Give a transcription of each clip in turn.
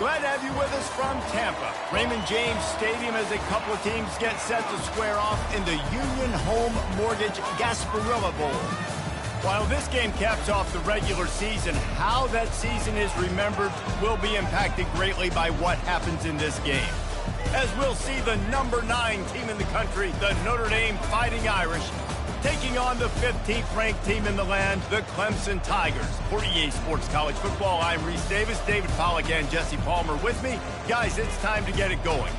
Glad to have you with us from Tampa. Raymond James Stadium as a couple of teams get set to square off in the Union Home Mortgage Gasparilla Bowl. While this game caps off the regular season, how that season is remembered will be impacted greatly by what happens in this game. As we'll see the number 9 team in the country, the Notre Dame Fighting Irish, taking on the 15th ranked team in the land, the Clemson Tigers. For EA Sports College Football, I'm Reese Davis, David Pollack, and Jesse Palmer with me. Guys, it's time to get it going.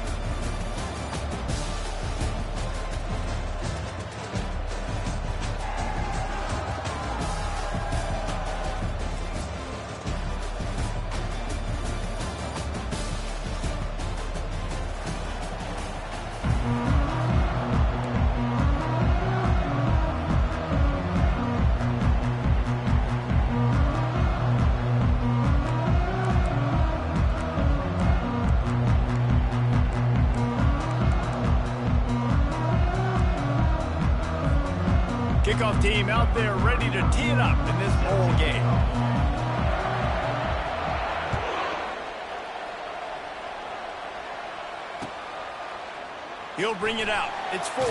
Kickoff team out there ready to tee it up in this bowl game. He'll bring it out. It's Ford.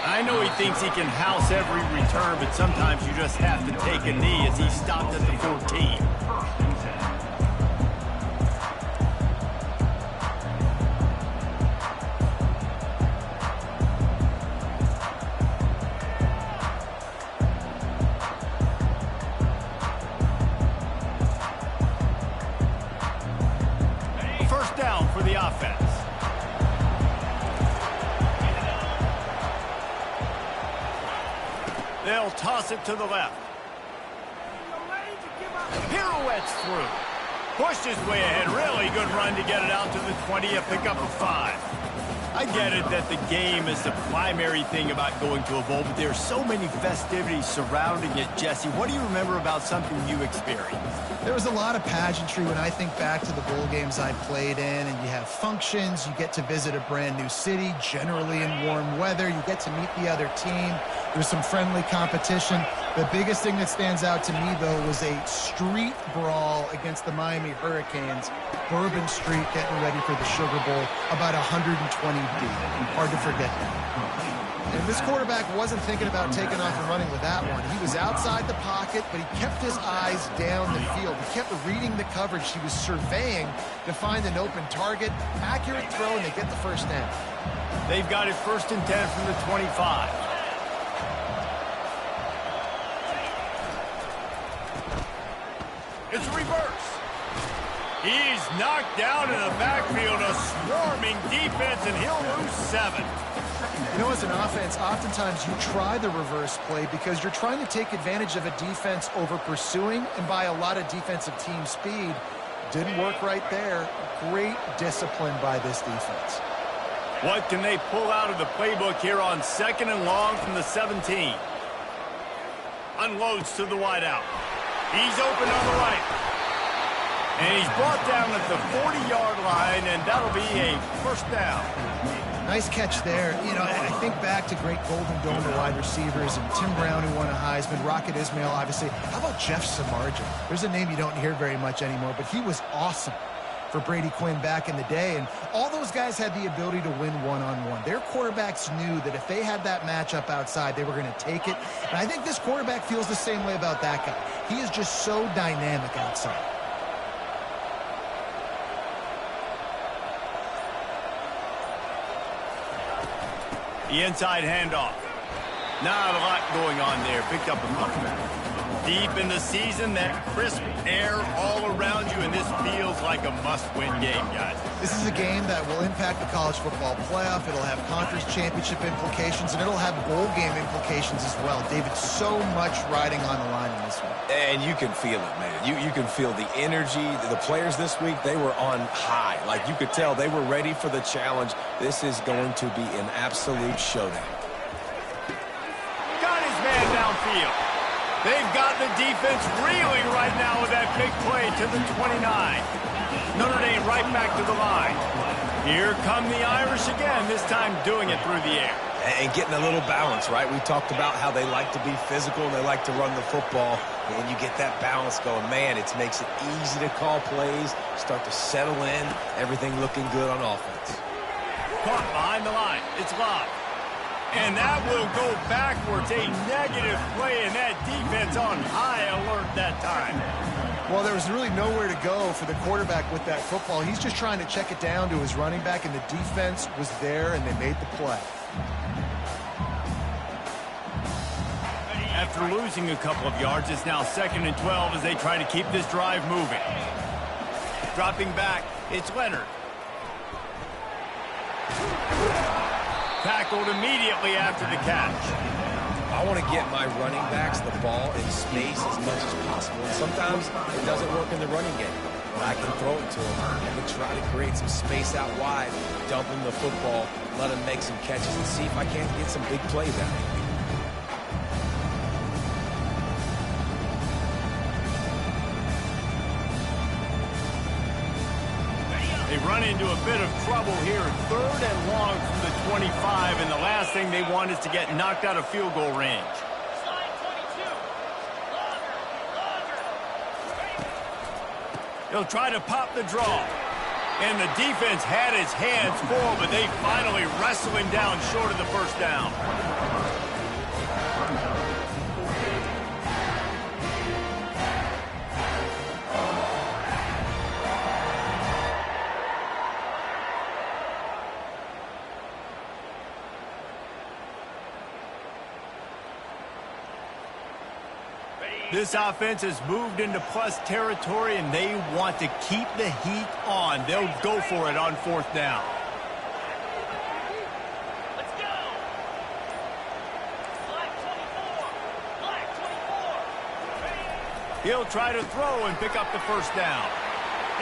I know he thinks he can house every return, but sometimes you just have to take a knee as he stopped at the 14. Down for the offense. They'll toss it to the left. Pirouettes through. Pushed his way ahead. Really good run to get it out to the 20, a pickup of 5. I get it that the game is the primary thing about going to a bowl, but there are so many festivities surrounding it. Jesse, what do you remember about something you experienced? There was a lot of pageantry when I think back to the bowl games I played in, and you have functions, you get to visit a brand new city, generally in warm weather, you get to meet the other team, there's some friendly competition. The biggest thing that stands out to me, though, was a street brawl against the Miami Hurricanes, Bourbon Street getting ready for the Sugar Bowl, about 120 deep. Hard to forget that. And this quarterback wasn't thinking about taking off and running with that one. He was outside the pocket, but he kept his eyes down the field. He kept reading the coverage. He was surveying to find an open target. Accurate throw, and they get the first down. They've got it 1st and 10 from the 25. It's reverse. He's knocked down in the backfield, a swarming defense, and he'll lose 7. You know, as an offense, oftentimes you try the reverse play because you're trying to take advantage of a defense over pursuing and by a lot of defensive team speed. Didn't work right there. Great discipline by this defense. What can they pull out of the playbook here on 2nd and long from the 17? Unloads to the wideout. He's open on the right. And he's brought down at the 40-yard line, and that'll be a 1st down. Nice catch there. You know, I think back to great Golden Dome wide receivers and Tim Brown, who won a Heisman, Rocket Ismail, obviously. How about Jeff Samardzija? There's a name you don't hear very much anymore, but he was awesome for Brady Quinn back in the day, and all those guys had the ability to win one-on-one. Their quarterbacks knew that if they had that matchup outside, they were going to take it, and I think this quarterback feels the same way about that guy. He is just so dynamic outside. The inside handoff. Not a lot going on there. Picked up a couple. Deep in the season, that crisp air all around you, and this feels like a must-win game, guys. This is a game that will impact the college football playoff. It'll have conference championship implications, and it'll have bowl game implications as well. David, so much riding on the line in this one. And you can feel it, man. You can feel the energy. The players this week, they were on high. Like, you could tell they were ready for the challenge. This is going to be an absolute showdown. Got his man downfield. They've got the defense reeling right now with that big play to the 29. Notre Dame right back to the line. Here come the Irish again, this time doing it through the air. And getting a little balance, right? We talked about how they like to be physical and they like to run the football. And when you get that balance going, man, it makes it easy to call plays, start to settle in, everything looking good on offense. Caught behind the line. It's locked. And that will go backwards. A negative play, and that defense on high alert that time. Well, there was really nowhere to go for the quarterback with that football. He's just trying to check it down to his running back, and the defense was there, and they made the play. After losing a couple of yards, it's now 2nd and 12 as they try to keep this drive moving. Dropping back, it's Leonard. Tackled immediately after the catch. I want to get my running backs the ball in space as much as possible. And sometimes it doesn't work in the running game, but I can throw it to them. I can try to create some space out wide, dump them the football, let them make some catches, and see if I can't get some big plays out of it. They run into a bit of trouble here. 3rd and long from the 25, and the last thing they want is to get knocked out of field goal range. He'll try to pop the draw. And the defense had his hands full, but they finally wrestle him down short of the first down. This offense has moved into plus territory, and they want to keep the heat on. They'll go for it on 4th down. Let's go. Flag 24. He'll try to throw and pick up the first down.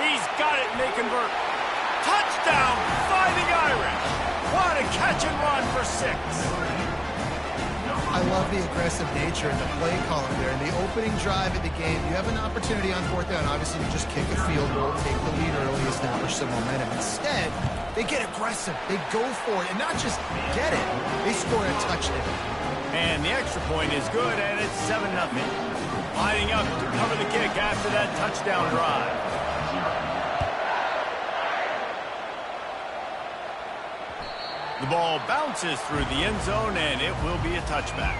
He's got it, and they convert. Touchdown, Fighting Irish. What a catch and run for 6. I love the aggressive nature and the play calling there. In the opening drive of the game, you have an opportunity on 4th down. Obviously, you just kick a field goal, take the lead early, establish some momentum. Instead, they get aggressive. They go for it, and not just get it. They score a touchdown. And the extra point is good, and it's 7-0. Lining up to cover the kick after that touchdown drive. The ball bounces through the end zone, and it will be a touchback.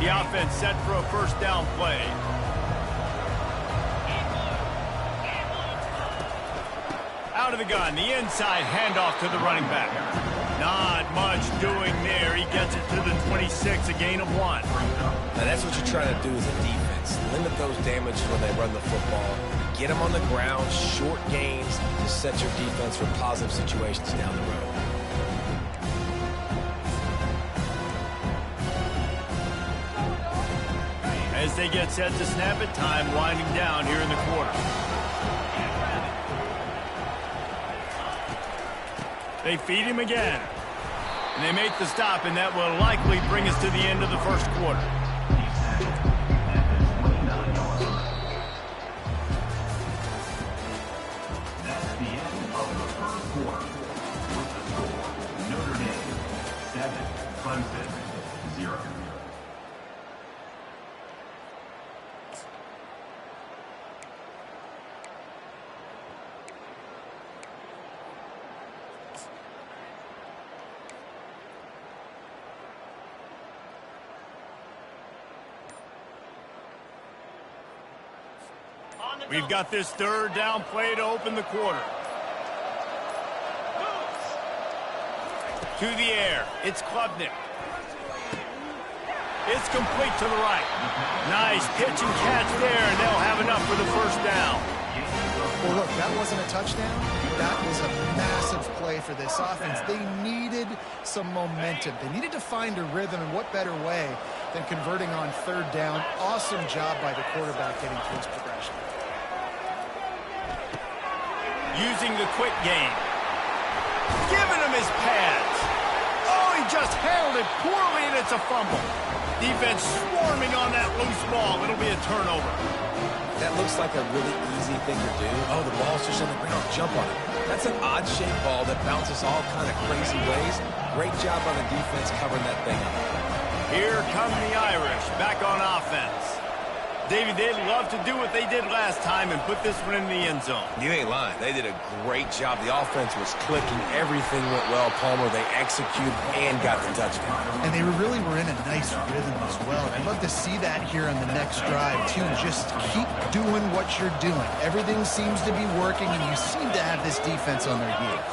The offense set for a first down play. Out of the gun, the inside handoff to the running back. Not much doing there. He gets it to the 26, a gain of 1. Now that's what you're trying to do as a defense. Limit those damages when they run the football. Get them on the ground, short gains to set your defense for positive situations down the road. As they get set to snap it, time winding down here in the quarter. They feed him again. And they make the stop, and that will likely bring us to the end of the first quarter. That's the end of the first quarter. With the score, Notre Dame 7, Clemson 0. We've got this 3rd down play to open the quarter. To the air. It's Klubnik. It's complete to the right. Nice pitch and catch there, and they'll have enough for the first down. Well, look, that wasn't a touchdown. That was a massive play for this offense. They needed some momentum. They needed to find a rhythm, and what better way than converting on 3rd down. Awesome job by the quarterback getting to his progression. Using the quick game. Giving him his pads. Oh, he just handled it poorly, and it's a fumble. Defense swarming on that loose ball. It'll be a turnover. That looks like a really easy thing to do. Oh, the ball's just on the ground. Jump on it. That's an odd-shaped ball that bounces all kind of crazy ways. Great job on the defense covering that thing up. Here come the Irish back on offense. David, they'd love to do what they did last time and put this one in the end zone. You ain't lying. They did a great job. The offense was clicking. Everything went well. Palmer, they executed and got the touchdown. And they really were in a nice rhythm as well. I'd love to see that here on the next drive, too. Just keep doing what you're doing. Everything seems to be working, and you seem to have this defense on their heels.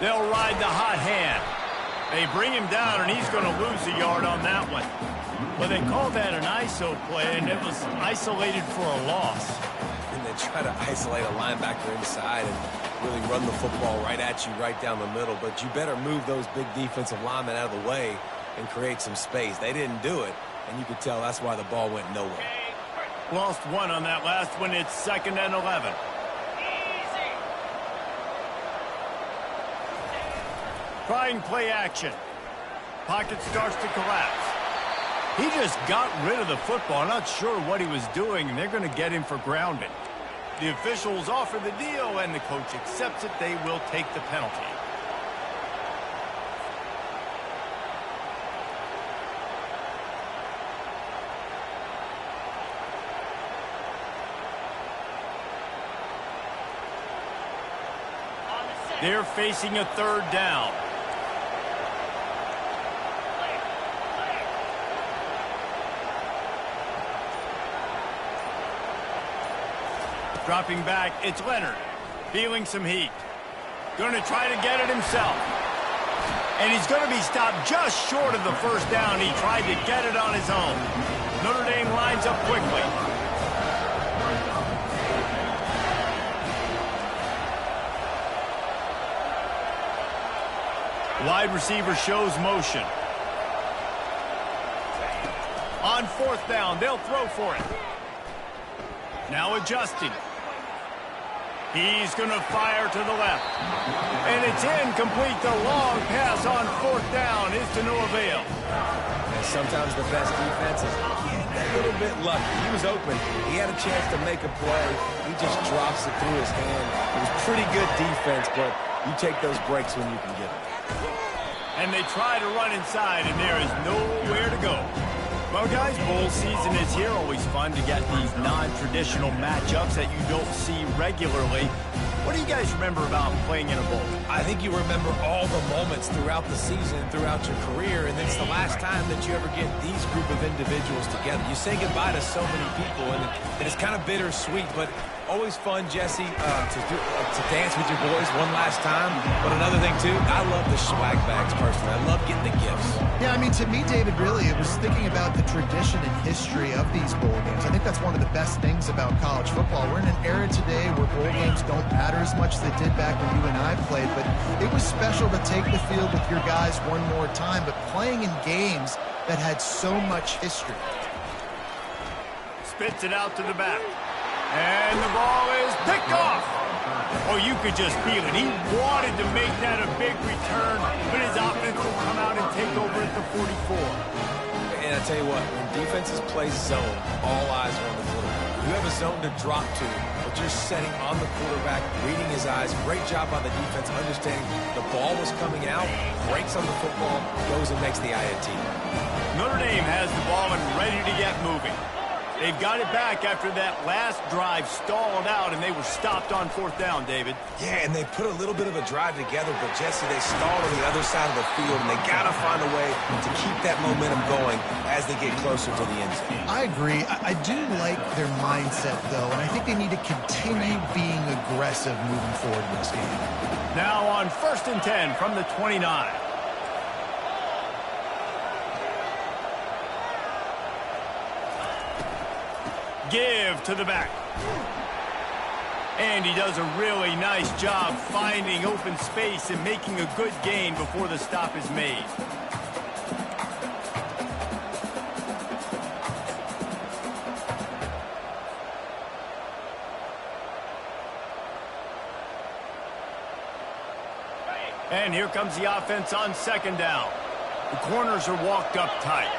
They'll ride the hot hand. They bring him down, and he's going to lose a yard on that one. Well, they called that an ISO play, and it was isolated for a loss. And they try to isolate a linebacker inside and really run the football right at you, right down the middle. But you better move those big defensive linemen out of the way and create some space. They didn't do it, and you could tell that's why the ball went nowhere. Lost one on that last one. It's 2nd and 11. Trying play action. Pocket starts to collapse. He just got rid of the football. I'm not sure what he was doing, and they're going to get him for grounding. The officials offer the deal, and the coach accepts it. They will take the penalty. They're facing a 3rd down. Dropping back, it's Leonard. Feeling some heat. Going to try to get it himself. And he's going to be stopped just short of the 1st down. He tried to get it on his own. Notre Dame lines up quickly. Wide receiver shows motion. On 4th down, they'll throw for it. Now adjusting. He's going to fire to the left. And it's incomplete. The long pass on 4th down is to no avail. And sometimes the best defense is a little bit lucky. He was open. He had a chance to make a play. He just drops it through his hand. It was pretty good defense, but you take those breaks when you can get them. And they try to run inside, and there is nowhere to go. Well, guys, bowl season is here. Always fun to get these non-traditional matchups that you don't see regularly. What do you guys remember about playing in a bowl? I think you remember all the moments throughout the season, throughout your career, and it's the last time that you ever get these group of individuals together. You say goodbye to so many people, and it's kind of bittersweet, but always fun, Jesse, to dance with your boys one last time. But another thing, too, I love the swag bags, personally. I love getting the gifts. Yeah, I mean, to me, David, really, it was thinking about the tradition and history of these bowl games. I think that's one of the best things about college football. We're in an era today where bowl games don't matter as much as they did back when you and I played, but it was special to take the field with your guys one more time, but playing in games that had so much history. Spits it out to the back. And the ball is picked off. Oh, you could just feel it. He wanted to make that a big return, but his offense will come out and take over at the 44. And I tell you what, when defenses play zone, all eyes are on the quarterback. You have a zone to drop to, but you're setting on the quarterback, reading his eyes. Great job by the defense, understanding the ball was coming out, breaks on the football, goes and makes the INT. Notre Dame has the ball and ready to get moving. They've got it back after that last drive stalled out, and they were stopped on 4th down, David. Yeah, and they put a little bit of a drive together, but, Jesse, they stalled on the other side of the field, and they got to find a way to keep that momentum going as they get closer to the end zone. I agree. I do like their mindset, though, and I think they need to continue being aggressive moving forward in this game. Now on 1st and 10 from the 29. Give to the back. And he does a really nice job finding open space and making a good gain before the stop is made. And here comes the offense on second down. The corners are walked up tight.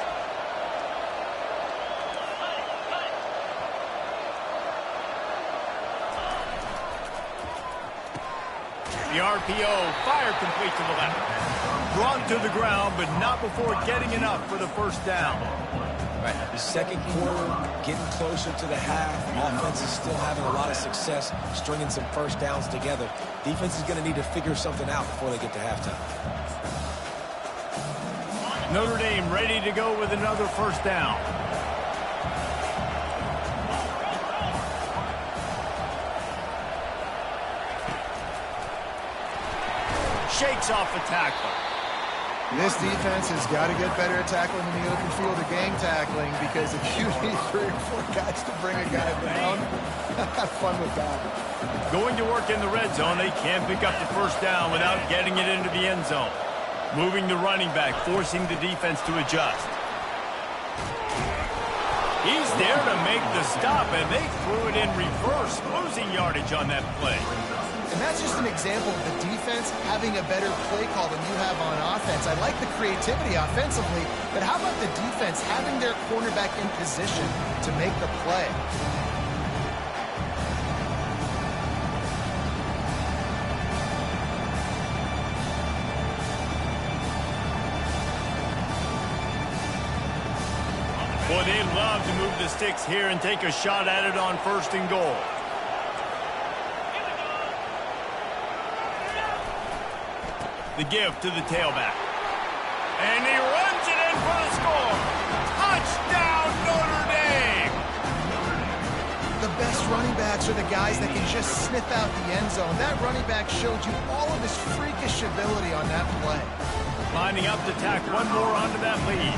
The RPO fired complete to the left. Brought to the ground, but not before getting enough for the first down. Right, the second quarter, getting closer to the half. Offense is still having a lot of success stringing some first downs together. Defense is going to need to figure something out before they get to halftime. Notre Dame ready to go with another first down. Shakes off the tackle. This defense has got to get better at tackling in the open field or game tackling, because if you need 3 or 4 guys to bring a guy down, have fun with that. Going to work in the red zone, they can't pick up the first down without getting it into the end zone. Moving the running back, forcing the defense to adjust. He's there to make the stop, and they threw it in reverse, losing yardage on that play. And that's just an example of the defense having a better play call than you have on offense. I like the creativity offensively, but how about the defense having their cornerback in position to make the play? Boy, they'd love to move the sticks here and take a shot at it on 1st and goal. The give to the tailback. And he runs it in for the score. Touchdown, Notre Dame! The best running backs are the guys that can just sniff out the end zone. That running back showed you all of his freakish ability on that play. Lining up to tack one more onto that lead.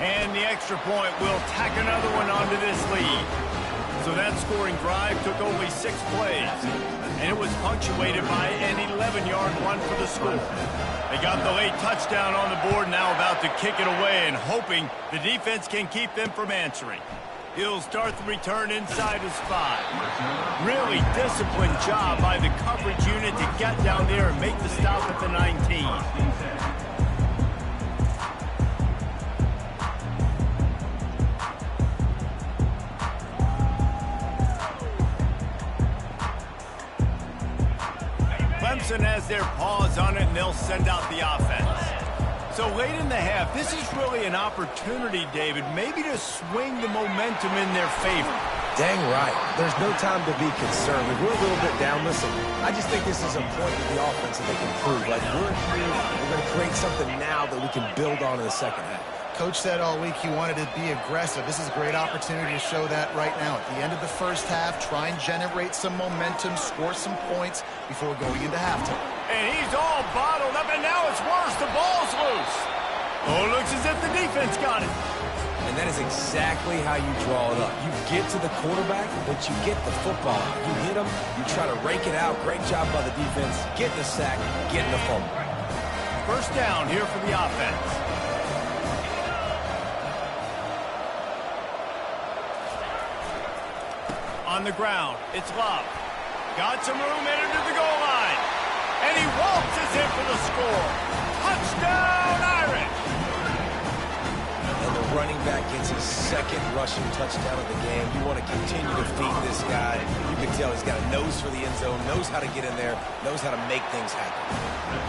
And the extra point will tack another one onto this lead. So that scoring drive took only 6 plays. And it was punctuated by an 11-yard run for the score. They got the late touchdown on the board, now about to kick it away and hoping the defense can keep them from answering. He'll start the return inside his 5. Really disciplined job by the coverage unit to get down there and make the stop at the 19. Clemson has their paws on it, and they'll send out the offense. So late in the half, this is really an opportunity, David, maybe to swing the momentum in their favor. Dang right. There's no time to be concerned. If we're a little bit down, listen, I just think this is a point of the offense that they can prove. Like, we're here, we're going to create something now that we can build on in the second half. Coach said all week he wanted to be aggressive. This is a great opportunity to show that right now. At the end of the first half, try and generate some momentum, score some points before going into halftime. And he's all bottled up, and now it's worse. The ball's loose. Oh, it looks as if the defense got it. And that is exactly how you draw it up. You get to the quarterback, but you get the football. You hit him, you try to rake it out. Great job by the defense. Get the sack, get the fumble. First down here for the offense. On the ground, it's Love. Got some room, headed to the goal line. And he waltzes in for the score. Touchdown, Irish! And the running back gets his 2nd rushing touchdown of the game. You want to continue to feed this guy. You can tell he's got a nose for the end zone, knows how to get in there, knows how to make things happen.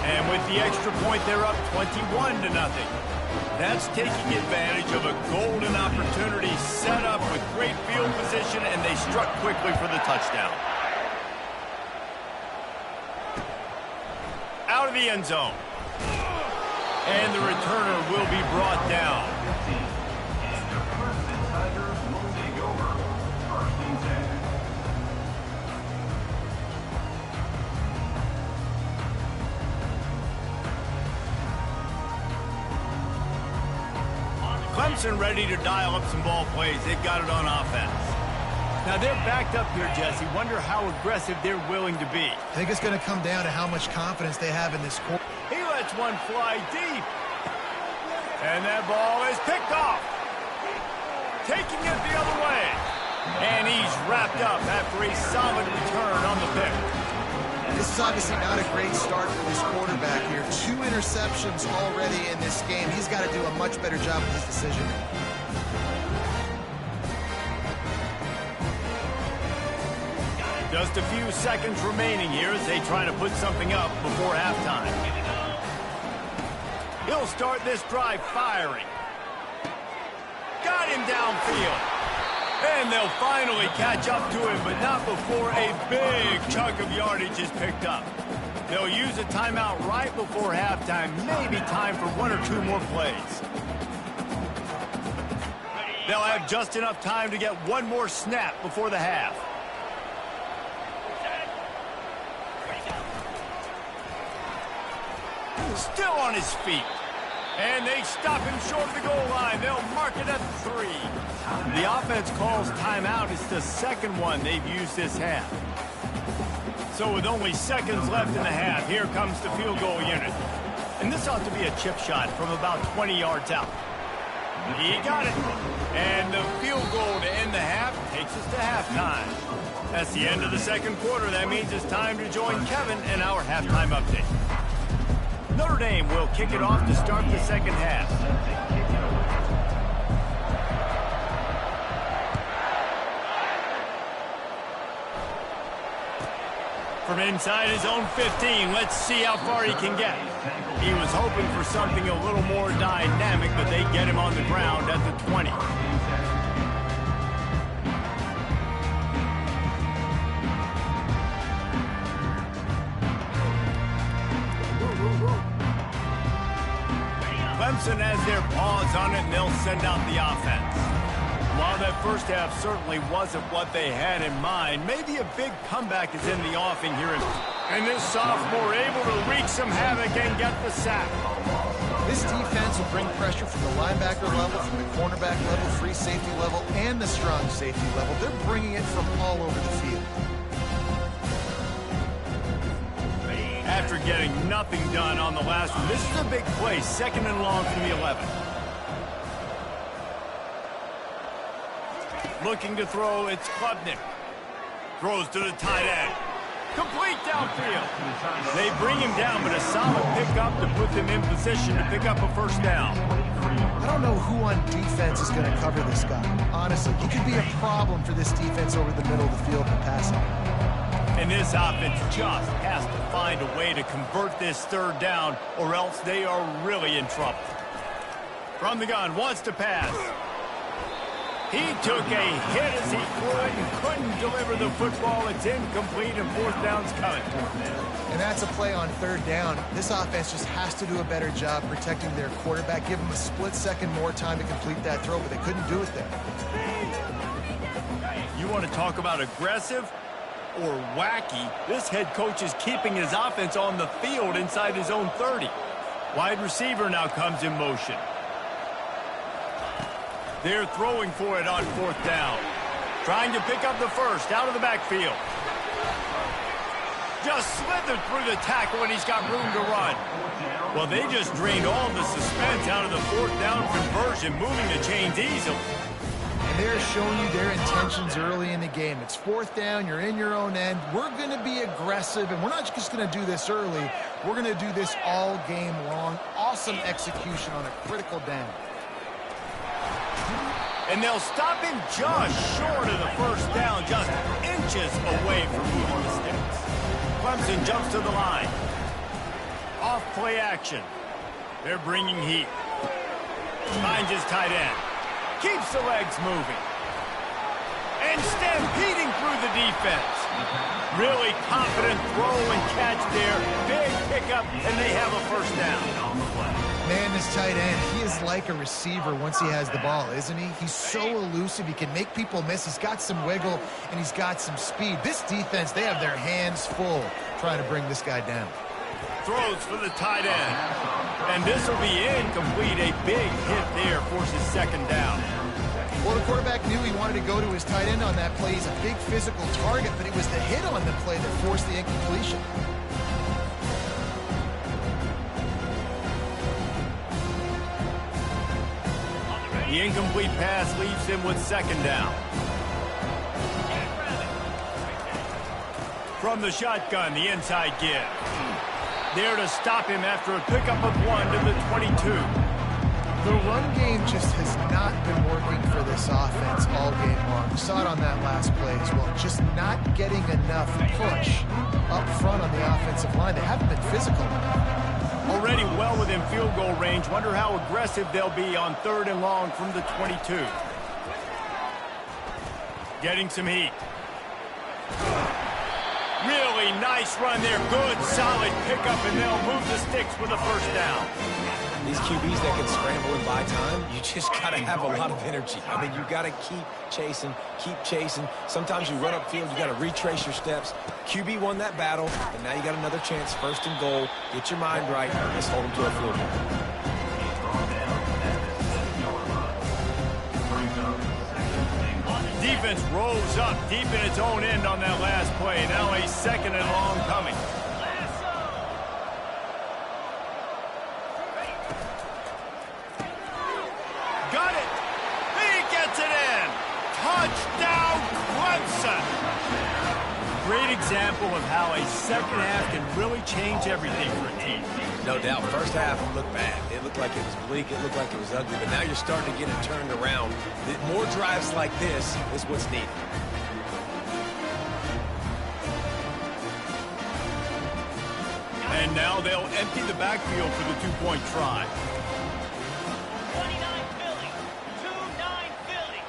And with the extra point, they're up 21-0. That's taking advantage of a golden opportunity set up with great field position, and they struck quickly for the touchdown. Out of the end zone. And the returner will be brought down. And the Clemson Tigers will take over 1st and 10. Clemson ready to dial up some ball plays. They've got it on offense. Now they're backed up here, Jesse. Wonder how aggressive they're willing to be. I think it's going to come down to how much confidence they have in this quarter. He lets one fly deep. And that ball is picked off. Taking it the other way. And he's wrapped up after a solid return on the pick. This is obviously not a great start for this quarterback here. 2 interceptions already in this game. He's got to do a much better job with his decision. Just a few seconds remaining here as they try to put something up before halftime. He'll start this drive firing. Got him downfield. And they'll finally catch up to him, but not before a big chunk of yardage is picked up. They'll use a timeout right before halftime, maybe time for 1 or 2 more plays. They'll have just enough time to get 1 more snap before the half. Still on his feet. And they stop him short of the goal line. They'll mark it at 3. The offense calls timeout. It's the second one they've used this half. So with only seconds left in the half, here comes the field goal unit. And this ought to be a chip shot from about 20 yards out. He got it. And the field goal to end the half takes us to halftime. That's the end of the second quarter. That means it's time to join Kevin in our halftime update. Notre Dame will kick it off to start the second half. From inside his own 15, let's see how far he can get. He was hoping for something a little more dynamic, but they get him on the ground at the 20. Clemson has their paws on it, and they'll send out the offense. While that first half certainly wasn't what they had in mind, maybe a big comeback is in the offing here. And this sophomore able to wreak some havoc and get the sack. This defense will bring pressure from the linebacker level, from the cornerback level, free safety level, and the strong safety level. They're bringing it from all over the field. After getting nothing done on the last one, this is a big play, 2nd and long from the 11. Looking to throw, it's Klubnik. Throws to the tight end. Complete downfield. They bring him down, but a solid pickup to put them in position to pick up a first down. I don't know who on defense is going to cover this guy. Honestly, he could be a problem for this defense over the middle of the field in passing. And this offense just has to find a way to convert this 3rd down, or else they are really in trouble. From the gun, wants to pass. He took a hit as he could and couldn't deliver the football. It's incomplete, and 4th down's coming. And that's a play on 3rd down. This offense just has to do a better job protecting their quarterback. Give him a split second more time to complete that throw, but they couldn't do it there. You want to talk about aggressive or wacky? This head coach is keeping his offense on the field inside his own 30. Wide receiver now comes in motion. They're throwing for it on 4th down. Trying to pick up the first out of the backfield. Just slithered through the tackle, and he's got room to run. Well, they just drained all the suspense out of the 4th down conversion, moving the chains easily. And they're showing you their intentions early in the game. It's 4th down, you're in your own end. We're going to be aggressive, and we're not just going to do this early. We're going to do this all game long. Awesome execution on a critical down. And they'll stop him just short of the first down, just inches away from moving the sticks. Clemson jumps to the line. Off play action. They're bringing heat. Finds his tight end. Keeps the legs moving. And stampeding through the defense. Really confident throw and catch there. Big pickup, and they have a first down. Man, this tight end, he is like a receiver once he has the ball, isn't he? He's so elusive. He can make people miss. He's got some wiggle, and he's got some speed. This defense, they have their hands full trying to bring this guy down. Throws for the tight end. And this will be incomplete. A big hit there forces 2nd down. Well, the quarterback knew he wanted to go to his tight end on that play. He's a big physical target, but it was the hit on the play that forced the incompletion. The incomplete pass leaves him with 2nd down. From the shotgun, the inside give. There to stop him after a pickup of 1 to the 22. The run game just has not been working for this offense all game long. We saw it on that last play as well. Just not getting enough push up front on the offensive line. They haven't been physical. Already well within field goal range. Wonder how aggressive they'll be on 3rd and long from the 22. Getting some heat. Really nice run there. Good, solid pickup, and they'll move the sticks with a first down. These QBs that can scramble and buy time, you just got to have a lot of energy. I mean, you got to keep chasing, keep chasing. Sometimes you run upfield, you got to retrace your steps. QB won that battle, and now you got another chance, 1st and goal. Get your mind right. Let's hold them to a field goal. Defense rose up deep in its own end on that last play. Now a 2nd and long coming. Got it. He gets it in. Touchdown, Clemson. Great example of how a second half can really change everything for a team. No doubt. First half looked bad. It looked like it was bleak. It looked like it was ugly. But now you're starting to get it turned around. More drives like this is what's needed. And now they'll empty the backfield for the 2-point try. 29 Philly. 2-9 Philly.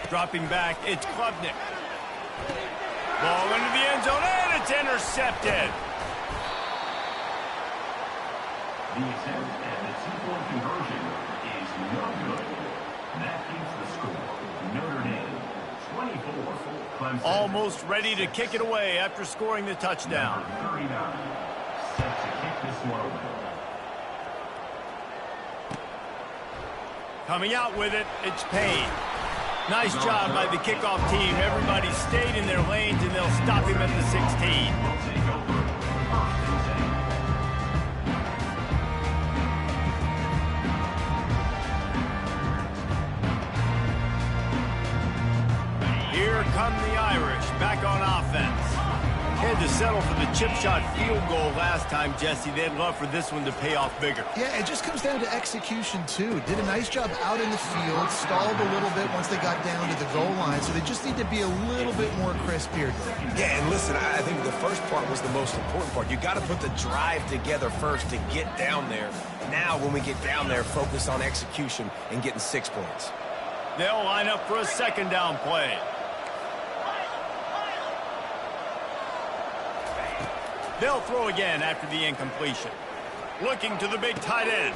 Dropping back, it's Klubnik. Ball into the end zone, and it's intercepted. The attempt at the 2-point conversion is no good. That keeps the score. Notre Dame, 24. Clemson, Almost ready to kick it away after scoring the touchdown. number 39, set to kick this one away. Coming out with it, it's Payne. Nice job by the kickoff team. Everybody stayed in their lanes, and they'll stop him at the 16. Will take over 1st and 10. Here come the Irish, back on offense. Had to settle for the chip shot field goal last time, Jesse. They'd love for this one to pay off bigger. Yeah, it just comes down to execution, too. Did a nice job out in the field, stalled a little bit once they got down to the goal line, so they just need to be a little bit more crisp here. Yeah, and listen, I think the first part was the most important part. You got to put the drive together first to get down there. Now, when we get down there, focus on execution and getting 6 points. They'll line up for a 2nd down play. They'll throw again after the incompletion. Looking to the big tight end.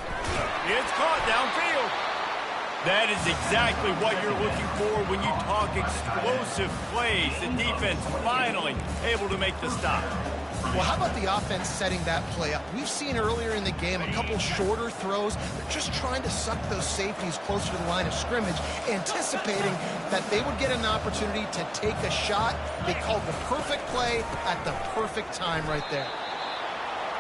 It's caught downfield. That is exactly what you're looking for when you talk explosive plays. The defense finally able to make the stop. Well, how about the offense setting that play up? We've seen earlier in the game a couple shorter throws. They're just trying to suck those safeties closer to the line of scrimmage, anticipating that they would get an opportunity to take a shot. They called the perfect play at the perfect time right there.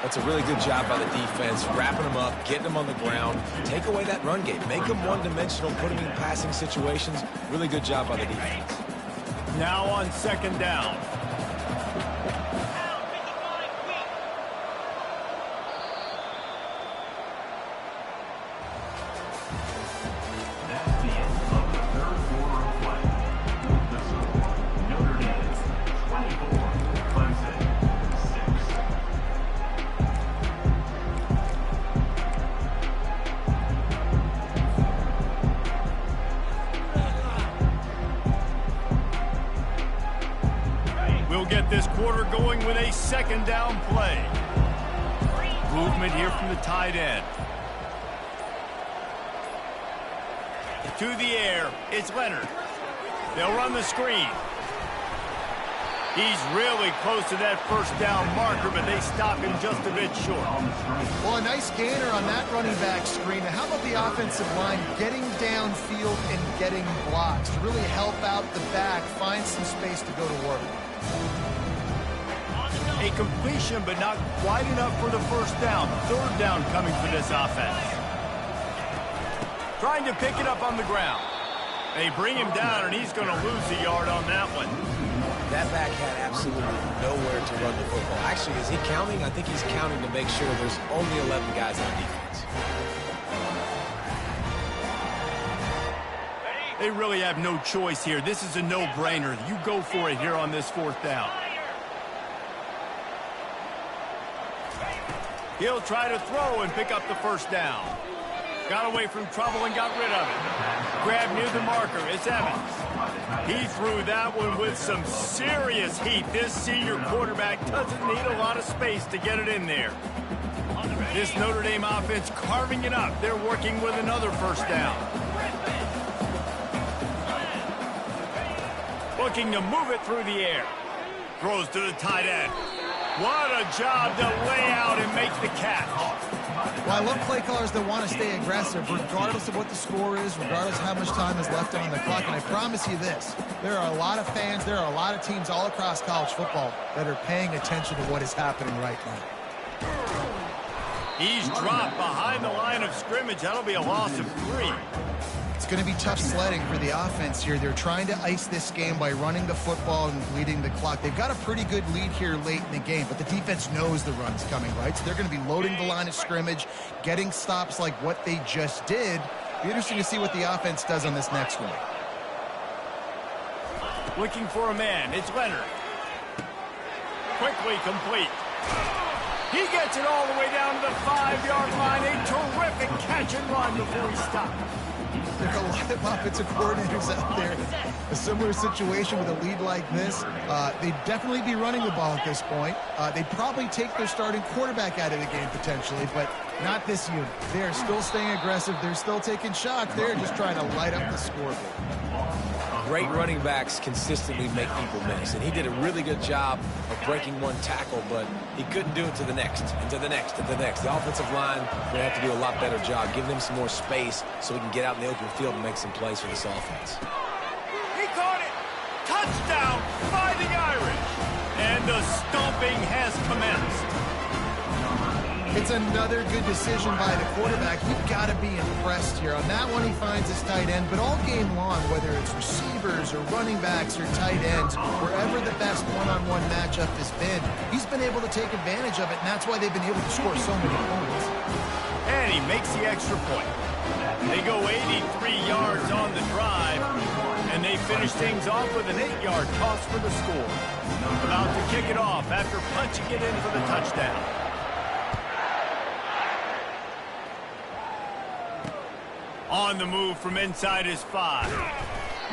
That's a really good job by the defense, wrapping them up, getting them on the ground. Take away that run game. Make them one-dimensional, put them in passing situations. Really good job by the defense. Now on 2nd down. That's the end of the 3rd quarter of play. The score, Notre Dame, 24. Clemson, 6. We'll get this quarter going with a 2nd down play. Movement here from the tight end. To the air, it's Leonard. They'll run the screen. He's really close to that 1st down marker, but they stop him just a bit short. Well, a nice gainer on that running back screen. Now, how about the offensive line getting downfield and getting blocks to really help out the back, find some space to go to work? A completion, but not quite enough for the first down. Third down coming for this offense. Trying to pick it up on the ground. They bring him down, and he's going to lose a yard on that one. That back had absolutely nowhere to run the football. Actually, is he counting? I think he's counting to make sure there's only 11 guys on defense. They really have no choice here. This is a no-brainer. You go for it here on this fourth down. He'll try to throw and pick up the first down. Got away from trouble and got rid of it. Grab near the marker. It's Evans. He threw that one with some serious heat. This senior quarterback doesn't need a lot of space to get it in there. This Notre Dame offense carving it up. They're working with another first down. Looking to move it through the air. Throws to the tight end. What a job to lay out and make the catch. Well, I love play callers that want to stay aggressive regardless of what the score is, regardless of how much time is left on the clock. And I promise you this, there are a lot of fans, there are a lot of teams all across college football that are paying attention to what is happening right now. He's dropped behind the line of scrimmage. That'll be a loss of 3. It's going to be tough sledding for the offense here. They're trying to ice this game by running the football and leading the clock. They've got a pretty good lead here late in the game, but the defense knows the run's coming, right? So they're going to be loading the line of scrimmage, getting stops like what they just did. Be interesting to see what the offense does on this next one. Looking for a man. It's Leonard. Quickly complete. He gets it all the way down to the 5-yard line. A terrific catch and run before he stopped. There are a lot of offensive coordinators out there. A similar situation with a lead like this. They'd definitely be running the ball at this point. They'd probably take their starting quarterback out of the game potentially, but not this unit. They're still staying aggressive. They're still taking shots. They're just trying to light up the scoreboard. Great running backs consistently make people miss, and he did a really good job of breaking one tackle, but he couldn't do it to the next, and to the next, and to the next. The offensive line will have to do a lot better job, giving him some more space so he can get out in the open field and make some plays for this offense. He caught it! Touchdown by the Irish! And the stomping has commenced. It's another good decision by the quarterback. You've got to be impressed here. On that one, he finds his tight end, but all game long, whether it's receivers or running backs or tight ends, wherever the best one-on-one matchup has been, he's been able to take advantage of it, and that's why they've been able to score so many points. And he makes the extra point. They go 83 yards on the drive, and they finish things off with an 8-yard toss for the score. About to kick it off after punching it in for the touchdown. On the move from inside his 5.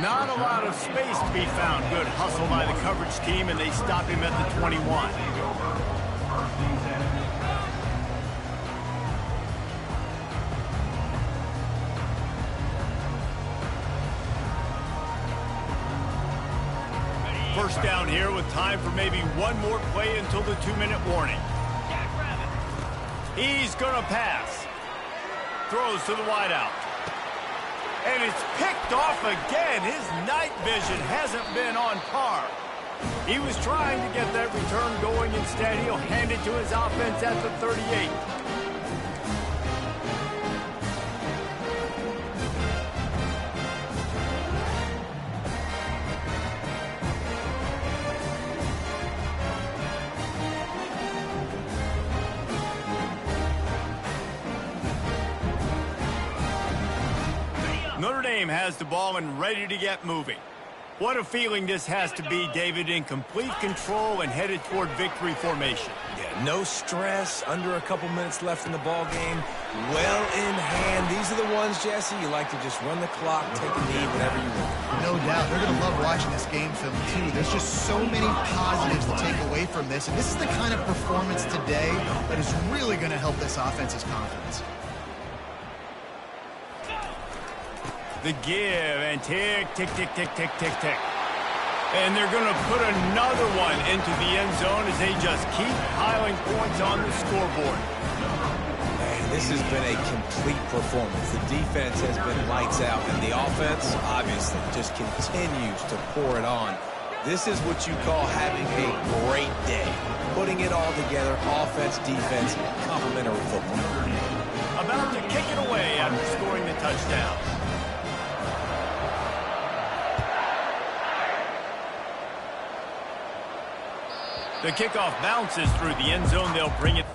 Not a lot of space to be found. Good hustle by the coverage team, and they stop him at the 21. First down here with time for maybe one more play until the 2-minute warning. He's going to pass. Throws to the wideout. And it's picked off again. His night vision hasn't been on par. He was trying to get that return going. Instead, he'll hand it to his offense at the 38. Notre Dame has the ball and ready to get moving. What a feeling this has to be, David, in complete control and headed toward victory formation. Yeah, no stress, under a couple minutes left in the ball game, well in hand. These are the ones, Jesse, you like to just run the clock, take a knee, whatever you want. No doubt. They're going to love watching this game film, too. There's just so many positives to take away from this, and this is the kind of performance today that is really going to help this offense's confidence. The give, and tick, tick, tick, tick, tick, tick, tick. And they're going to put another one into the end zone as they just keep piling points on the scoreboard. Man, this has been a complete performance. The defense has been lights out, and the offense, obviously, just continues to pour it on. This is what you call having a great day. Putting it all together, offense, defense, complementary football. About to kick it away after scoring the touchdown. The kickoff bounces through the end zone. They'll bring it.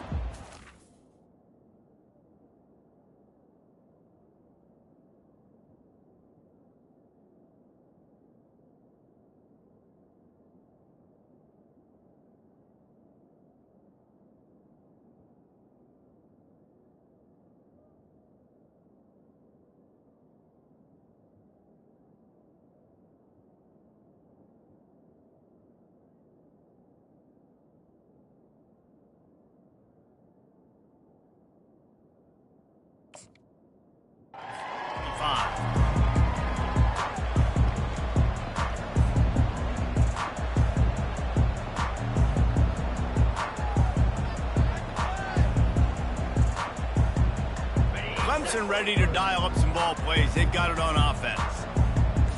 Clemson ready to dial up some ball plays. They've got it on offense.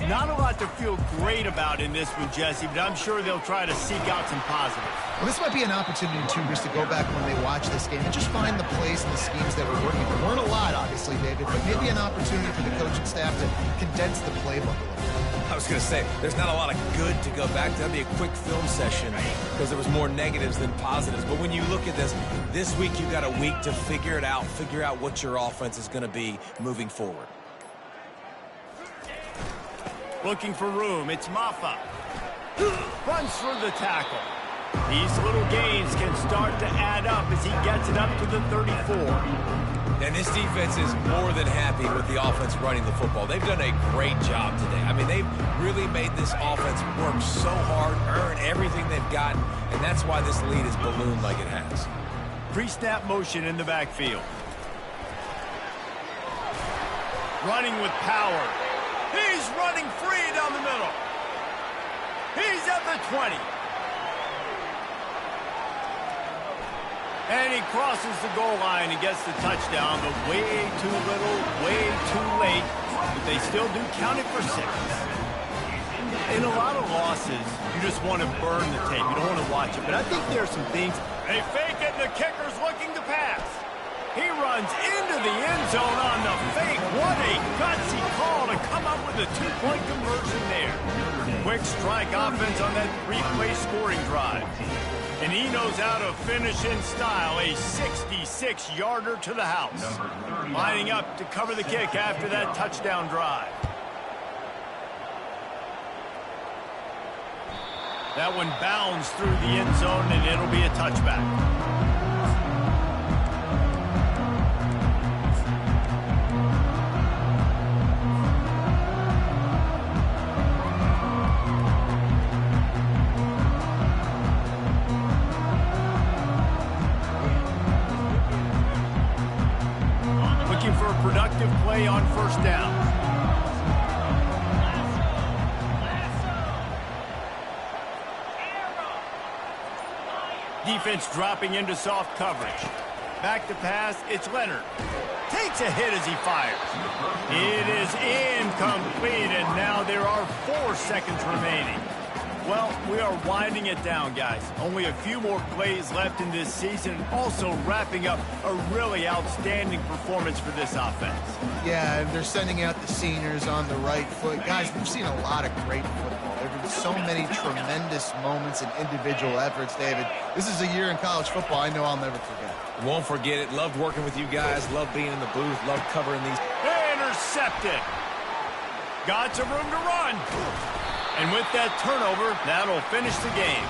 Not a lot to feel great about in this one, Jesse, but I'm sure they'll try to seek out some positives. Well, this might be an opportunity, too, just to go back when they watch this game and just find the plays and the schemes that were working. There weren't a lot, obviously, David, but maybe an opportunity for the coaching staff to condense the playbook a little bit. I was going to say, there's not a lot of good to go back to. That'd be a quick film session because there was more negatives than positives. But when you look at this week you got a week to figure it out, figure out what your offense is going to be moving forward. Looking for room, it's Maffa. Runs for the tackle. These little gains can start to add up as he gets it up to the 34. And this defense is more than happy with the offense running the football. They've done a great job today. I mean, they've really made this offense work so hard, earn everything they've gotten, and that's why this lead is ballooned like it has. Pre-snap motion in the backfield. Running with power. He's running free down the middle. He's at the 20. And he crosses the goal line and gets the touchdown, but way too little, way too late. But they still do count it for 6. In a lot of losses, you just want to burn the tape. You don't want to watch it. But I think there are some things. They fake it, and the kicker's looking to pass. He runs into the end zone on the fake. What a gutsy call to come up with a 2-point conversion there. Quick strike offense on that 3-play scoring drive. And he knows how to finish in style, a 66-yarder to the house. Lining up to cover the kick after that touchdown drive. That one bounds through the end zone, and it'll be a touchback. For a productive play on first down. Defense dropping into soft coverage. Back to pass, it's Leonard. Takes a hit as he fires. It is incomplete, and now there are 4 seconds remaining. Well, we are winding it down, guys. Only a few more plays left in this season, also wrapping up a really outstanding performance for this offense. Yeah, and they're sending out the seniors on the right foot. Guys, we've seen a lot of great football. There have been so many tremendous moments and individual efforts, David. This is a year in college football I know I'll never forget. Won't forget it. Loved working with you guys. Loved being in the booth. Loved covering these. Intercepted. Got some room to run. And with that turnover, that'll finish the game.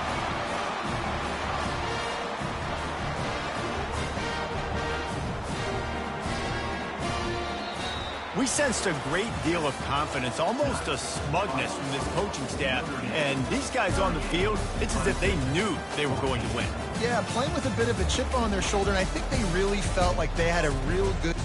We sensed a great deal of confidence, almost a smugness from this coaching staff. And these guys on the field, it's as if they knew they were going to win. Yeah, playing with a bit of a chip on their shoulder, and I think they really felt like they had a real good